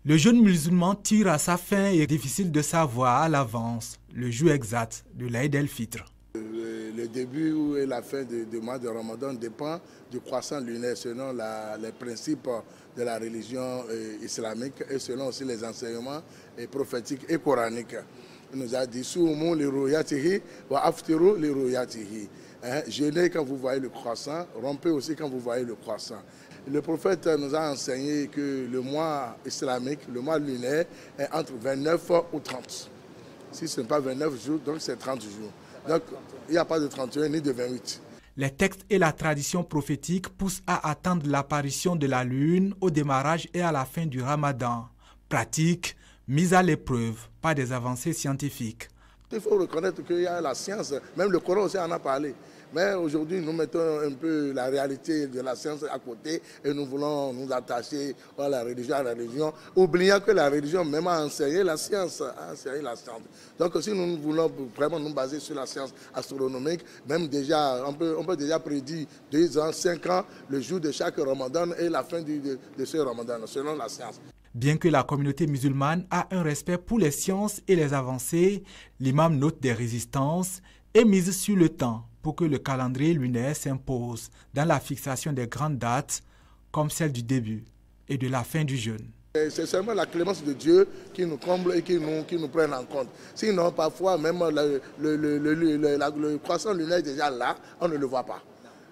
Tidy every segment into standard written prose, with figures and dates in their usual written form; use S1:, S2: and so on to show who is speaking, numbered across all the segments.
S1: Le jeûne musulman tire à sa fin et est difficile de savoir à l'avance le jour exact de l'Aïd el-Fitr.
S2: Le début et la fin du mois de Ramadan dépend du croissant lunaire selon les principes de la religion islamique et selon aussi les enseignements prophétiques et coraniques. Il nous a dit Soumu li ruyatihi wa aftiru li ruyatihi. Jeûnez quand vous voyez le croissant, rompez aussi quand vous voyez le croissant. Le prophète nous a enseigné que le mois islamique, le mois lunaire, est entre 29 ou 30. Si ce n'est pas 29 jours, donc c'est 30 jours. Donc il n'y a pas de 31 ni de 28.
S1: Les textes et la tradition prophétique poussent à attendre l'apparition de la lune au démarrage et à la fin du Ramadan. Pratique mise à l'épreuve par des avancées scientifiques.
S2: Il faut reconnaître qu'il y a la science, même le Coran aussi en a parlé. Mais aujourd'hui, nous mettons un peu la réalité de la science à côté et nous voulons nous attacher à la religion, oubliant que la religion même a enseigné la science. Donc si nous voulons vraiment nous baser sur la science astronomique, même déjà, on peut déjà prédire 2 ans, 5 ans, le jour de chaque Ramadan et la fin de ce Ramadan, selon la science.
S1: Bien que la communauté musulmane a un respect pour les sciences et les avancées, l'imam note des résistances et mise sur le temps pour que le calendrier lunaire s'impose dans la fixation des grandes dates comme celle du début et de la fin du jeûne.
S2: C'est seulement la clémence de Dieu qui nous comble et qui nous prenne en compte. Sinon, parfois, même le croissant lunaire est déjà là, on ne le voit pas.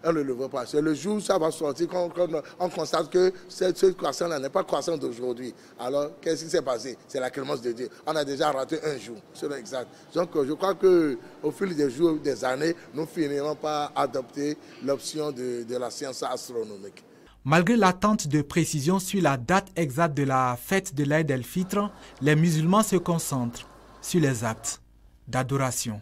S2: On ne le voit pas. C'est le jour où ça va sortir qu'on constate que ce croissant-là n'est pas croissant d'aujourd'hui. Alors, qu'est-ce qui s'est passé? C'est la clémence de Dieu. On a déjà raté un jour, c'est exact. Donc, je crois qu'au fil des jours, des années, nous finirons par adopter l'option de la science astronomique.
S1: Malgré l'attente de précision sur la date exacte de la fête de l'Aïd el-Fitr, les musulmans se concentrent sur les actes d'adoration.